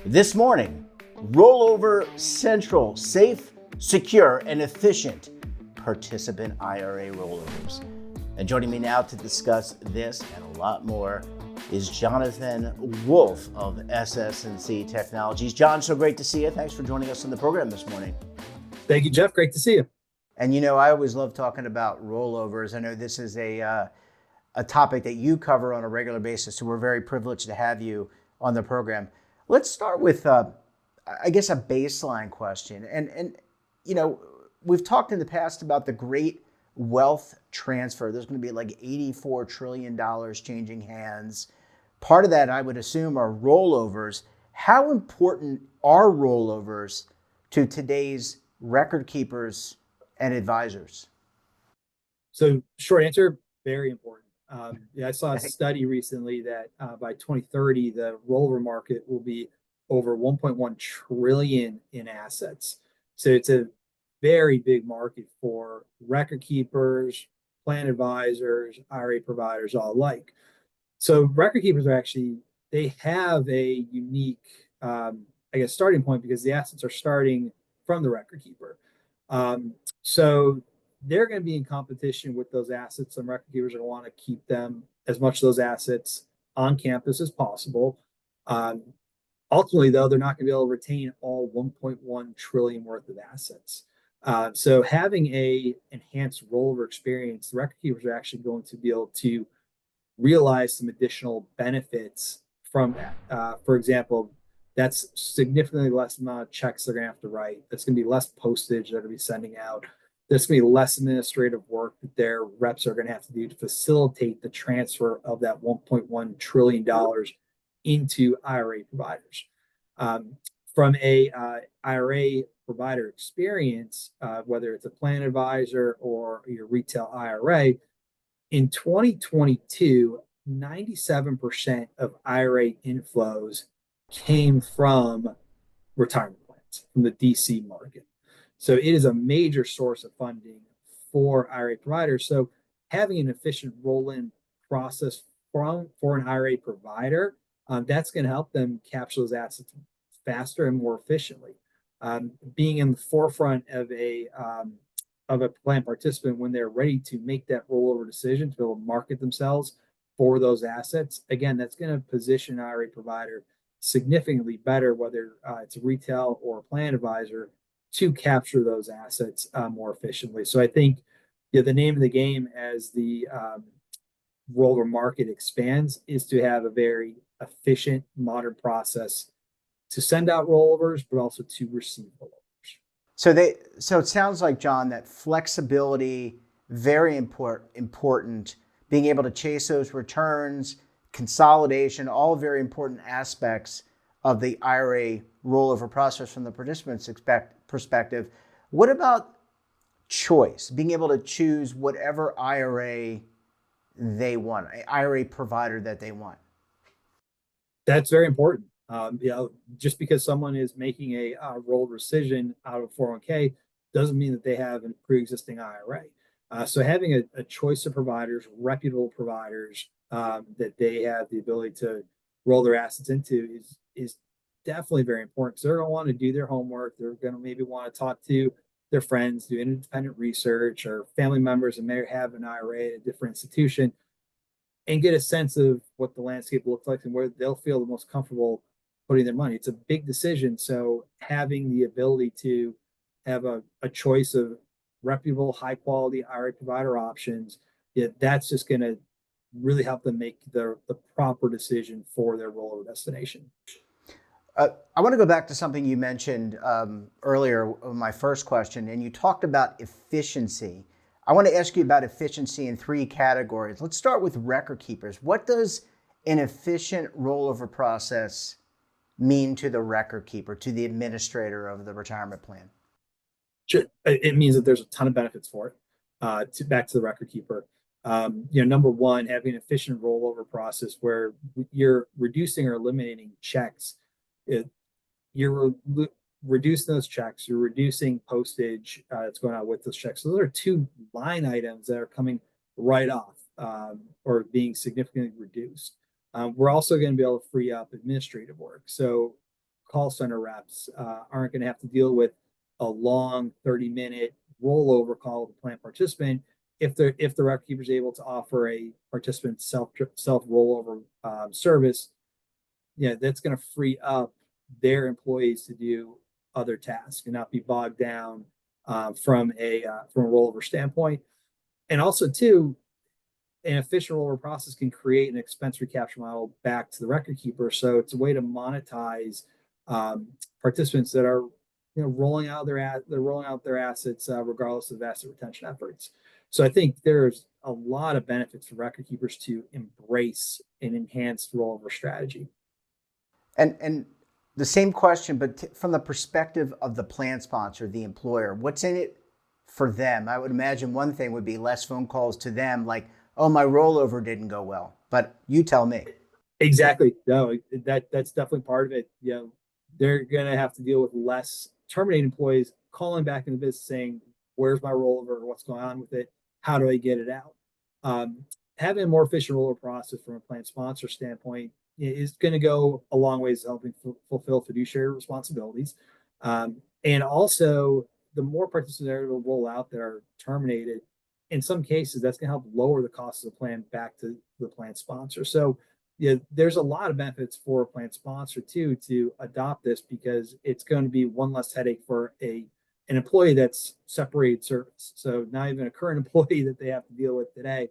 This morning, Rollover Central, safe, secure, and efficient participant IRA rollovers. And joining me now to discuss this and a lot more is Jonathan Wolff of SS&C Technologies. John, so great to see you. Thanks for joining us on the program this morning. Thank you, Jeff. Great to see you. And you know, I always love talking about rollovers. I know this is a topic that you cover on a regular basis, so we're very privileged to have you on the program. Let's start with, I guess, a baseline question. And you know, we've talked in the past about the great wealth transfer. There's going to be like $84 trillion changing hands. Part of that, I would assume, are rollovers. How important are rollovers to today's record keepers and advisors? So, short answer, very important. I saw a study recently that by 2030, the rollover market will be over 1.1 trillion in assets. So it's a very big market for record keepers, plan advisors, IRA providers, all alike. So record keepers they have a unique, starting point because the assets are starting from the record keeper. So they're going to be in competition with those assets. Some record keepers are going to want to keep them as much of those assets on campus as possible. Ultimately, though, they're not going to be able to retain all 1.1 trillion worth of assets. So having a enhanced rollover experience, the record keepers are actually going to be able to realize some additional benefits from that. For example, that's significantly less amount of checks they're going to have to write. That's going to be less postage they're going to be sending out. There's going to be less administrative work that their reps are going to have to do to facilitate the transfer of that $1.1 trillion into IRA providers. From a IRA provider experience, whether it's a plan advisor or your retail IRA, in 2022, 97% of IRA inflows came from retirement plans, from the DC market. So it is a major source of funding for IRA providers. So having an efficient roll-in process for an IRA provider, that's going to help them capture those assets faster and more efficiently. Being in the forefront of a plan participant when they're ready to make that rollover decision to be able to market themselves for those assets, again, that's going to position an IRA provider significantly better, whether it's a retail or a plan advisor, to capture those assets more efficiently. So I think the name of the game as the rollover market expands is to have a very efficient, modern process to send out rollovers, but also to receive rollovers. So it sounds like, John, that flexibility, very important, being able to chase those returns, consolidation, all very important aspects of the IRA rollover process from the participant's perspective. What about choice, being able to choose whatever IRA they want, IRA provider that they want? That's very important. Just because someone is making a rolled decision out of 401k doesn't mean that they have a pre-existing IRA. So having a choice of providers, reputable providers that they have the ability to roll their assets into is definitely very important, because they're going to want to do their homework. They're going to maybe want to talk to their friends, do independent research, or family members that may have an IRA at a different institution, and get a sense of what the landscape looks like and where they'll feel the most comfortable putting their money. It's a big decision. So having the ability to have a choice of reputable, high quality IRA provider options, that's just going to really help them make the proper decision for their rollover destination. I want to go back to something you mentioned earlier, my first question, and you talked about efficiency. I want to ask you about efficiency in three categories. Let's start with record keepers. What does an efficient rollover process mean to the record keeper, to the administrator of the retirement plan? It means that there's a ton of benefits for it. Back to the record keeper. Number one, having an efficient rollover process where you're reducing or eliminating checks. You're reducing those checks, you're reducing postage that's going on with those checks. So those are two line items that are coming right off or being significantly reduced. We're also going to be able to free up administrative work. So call center reps aren't going to have to deal with a long 30-minute rollover call with a plan participant if the record keeper is able to offer a participant self rollover service. Yeah, that's going to free up their employees to do other tasks and not be bogged down from a rollover standpoint. And also, too, an efficient rollover process can create an expense recapture model back to the record keeper. So it's a way to monetize um, participants that are they're rolling out their assets regardless of asset retention efforts. So I think there's a lot of benefits for record keepers to embrace an enhanced rollover strategy. And the same question, but from the perspective of the plan sponsor, the employer, what's in it for them? I would imagine one thing would be less phone calls to them, like, "Oh, my rollover didn't go well." But you tell me. Exactly. No, that's definitely part of it. They're gonna have to deal with less terminated employees calling back in the business saying, "Where's my rollover? What's going on with it? How do I get it out?" Having a more efficient rollover process from a plan sponsor standpoint is going to go a long ways to helping fulfill fiduciary responsibilities. And also, the more participants that will roll out that are terminated, in some cases, that's going to help lower the cost of the plan back to the plan sponsor. So, yeah, there's a lot of benefits for a plan sponsor too to adopt this because it's going to be one less headache for an employee that's separated service. So not even a current employee that they have to deal with today.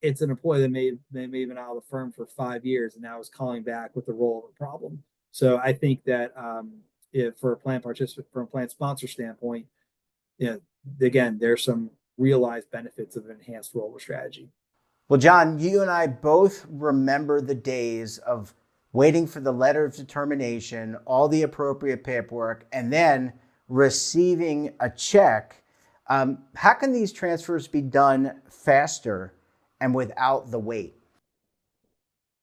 It's an employee that may have been out of the firm for 5 years and now is calling back with the rollover problem. So I think that if for a plan participant, from a plan sponsor standpoint, again, there's some realized benefits of an enhanced rollover strategy. Well, John, you and I both remember the days of waiting for the letter of determination, all the appropriate paperwork, and then receiving a check. How can these transfers be done faster and without the wait?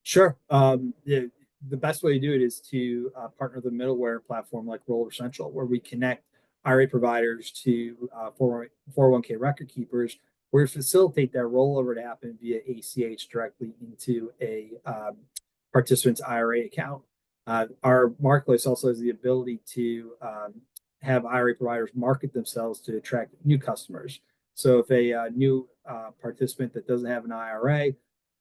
Sure. The best way to do it is to partner with a middleware platform like Roller Central, where we connect IRA providers to 401k record keepers, where we facilitate that rollover to happen via ACH directly into a participant's IRA account. Our marketplace also has the ability to have IRA providers market themselves to attract new customers. So if a new participant that doesn't have an IRA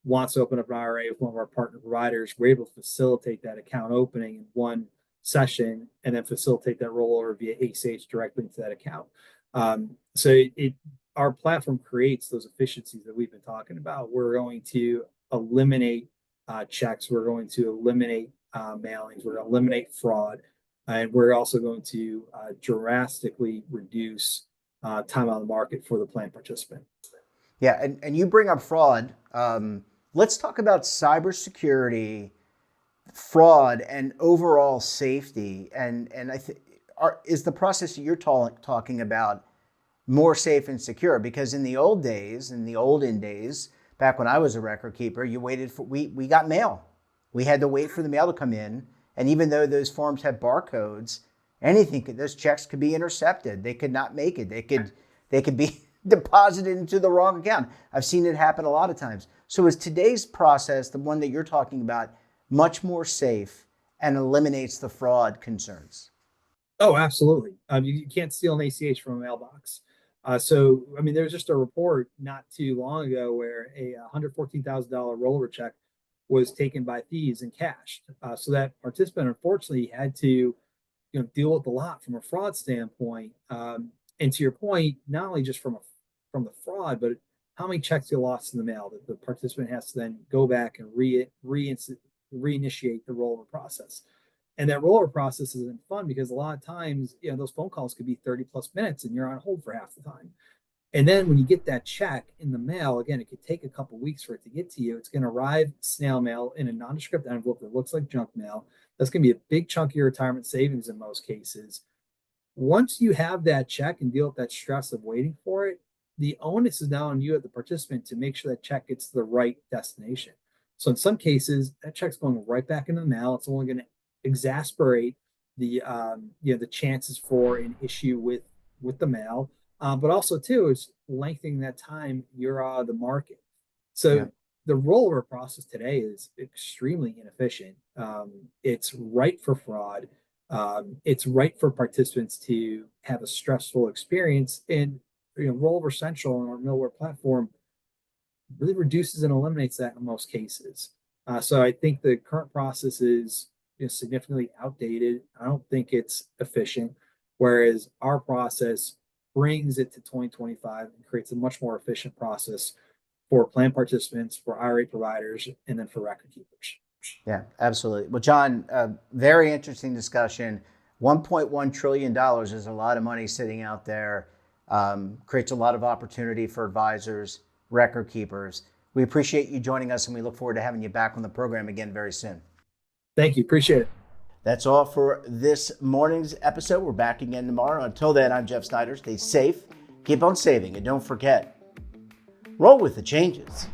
wants to open up an IRA with one of our partner providers, we're able to facilitate that account opening in one session and then facilitate that rollover via ACH directly into that account. So our platform creates those efficiencies that we've been talking about. We're going to eliminate checks. We're going to eliminate mailings. We're going to eliminate fraud. And we're also going to drastically reduce time on the market for the plan participant. Yeah, and you bring up fraud. Let's talk about cybersecurity, fraud, and overall safety. And I think is the process that you're talking about more safe and secure? Because in the olden days, back when I was a record keeper, you waited for we got mail. We had to wait for the mail to come in, and even though those forms have barcodes, those checks could be intercepted. They could not make it. They could be deposited into the wrong account. I've seen it happen a lot of times. So is today's process, the one that you're talking about, much more safe and eliminates the fraud concerns? Oh, absolutely. You can't steal an ACH from a mailbox. So, I mean, there was just a report not too long ago where a $114,000 rollover check was taken by thieves and cashed. So that participant unfortunately had to, deal with a lot from a fraud standpoint. And to your point, not only just from the fraud, but how many checks you lost in the mail that the participant has to then go back and reinitiate the rollover process. And that rollover process isn't fun because a lot of times, those phone calls could be 30 plus minutes and you're on hold for half the time. And then when you get that check in the mail, again, it could take a couple weeks for it to get to you. It's going to arrive snail mail in a nondescript envelope that looks like junk mail. That's going to be a big chunk of your retirement savings in most cases. Once you have that check and deal with that stress of waiting for it, the onus is now on you as the participant to make sure that check gets to the right destination. So in some cases, that check's going right back into the mail. It's only going to exasperate the chances for an issue with the mail, but also too it's lengthening that time you're out of the market. So Yeah. the rollover process today is extremely inefficient. It's ripe for fraud. It's right for participants to have a stressful experience, and Rollover Central and our middleware platform really reduces and eliminates that in most cases. So I think the current process is significantly outdated. I don't think it's efficient, whereas our process brings it to 2025 and creates a much more efficient process for plan participants, for IRA providers, and then for record keepers. Yeah, absolutely. Well, John, very interesting discussion. $1.1 trillion is a lot of money sitting out there, creates a lot of opportunity for advisors, record keepers. We appreciate you joining us, and we look forward to having you back on the program again very soon. Thank you. Appreciate it. That's all for this morning's episode. We're back again tomorrow. Until then, I'm Jeff Snyder. Stay safe, keep on saving, and don't forget, roll with the changes.